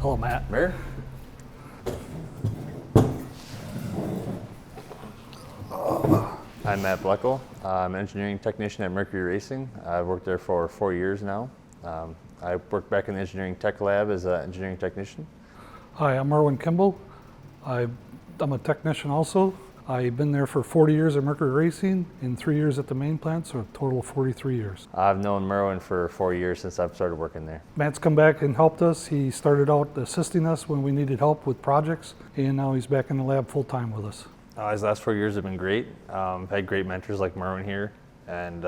Hello, Matt. Mer? I'm Matt Blechl. I'm an engineering technician at Mercury Racing. I've worked there for 4 years now. I worked back in the engineering tech lab as an engineering technician. Hi, I'm Merwin Kimble. I'm a technician also. I've been there for 40 years at Mercury Racing and 3 years at the main plant, so a total of 43 years. I've known Merwin for 4 years since I've started working there. Matt's come back and helped us. He started out assisting us when we needed help with projects, and now he's back in the lab full time with us. His last 4 years have been great. Had great mentors like Merwin here, and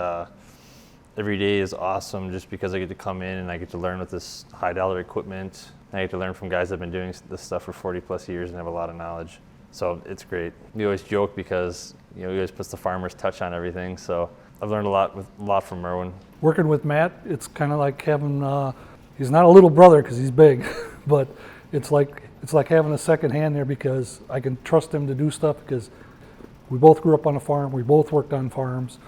every day is awesome just because I get to come in and I get to learn with this high dollar equipment. I get to learn from guys that have been doing this stuff for 40 plus years and have a lot of knowledge. So it's great. We always joke because he always puts the farmer's touch on everything. So I've learned a lot from Merwin. Working with Matt, it's kind of like having, he's not a little brother because he's big, but it's like having a second hand there because I can trust him to do stuff because we both grew up on a farm, we both worked on farms.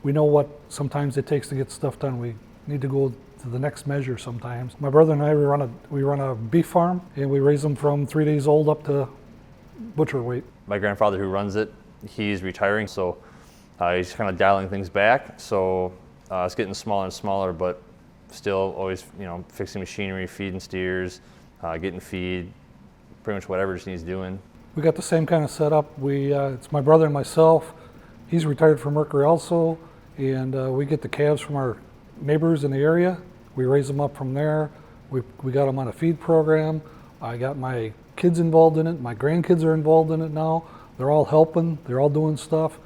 We know what sometimes it takes to get stuff done. We need to go to the next measure sometimes. My brother and I, we run a beef farm and we raise them from 3 days old up to butcher weight. My grandfather who runs it, he's retiring, so he's kind of dialing things back. So it's getting smaller and smaller, but still always, fixing machinery, feeding steers, getting feed, pretty much whatever just needs doing. We got the same kind of setup. It's my brother and myself. He's retired from Mercury also, and we get the calves from our neighbors in the area. We raise them up from there. We got them on a feed program. I got my kids involved in it. My grandkids are involved in it now. They're all helping. They're all doing stuff,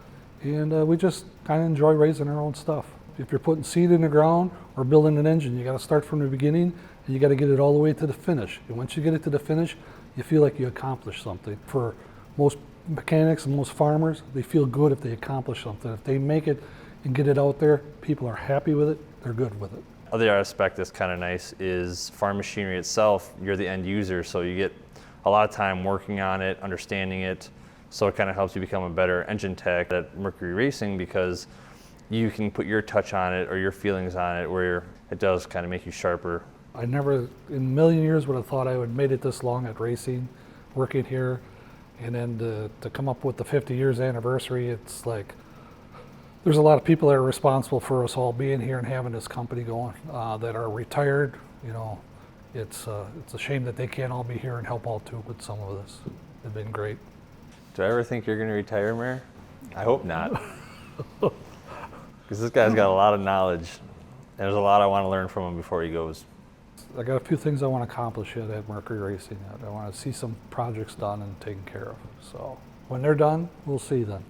and we just kind of enjoy raising our own stuff. If you're putting seed in the ground or building an engine, you got to start from the beginning, and you got to get it all the way to the finish. And once you get it to the finish, you feel like you accomplished something. For most mechanics and most farmers, they feel good if they accomplish something. If they make it and get it out there, people are happy with it, they're good with it. Other aspect that's kind of nice is farm machinery itself. You're the end user, so you get a lot of time working on it, understanding it, so it kind of helps you become a better engine tech at Mercury Racing because you can put your touch on it or your feelings on it where it does kind of make you sharper. I never in a million years would have thought I would made it this long at racing, working here, and then to come up with the 50 years anniversary. It's like there's a lot of people that are responsible for us all being here and having this company going that are retired. It's a shame that they can't all be here and help out too with some of this. It's been great. Do I ever think you're going to retire, Mer? I hope not. Because this guy's got a lot of knowledge, and there's a lot I want to learn from him before he goes. I got a few things I want to accomplish yet at Mercury Racing. I want to see some projects done and taken care of. So when they're done, we'll see then.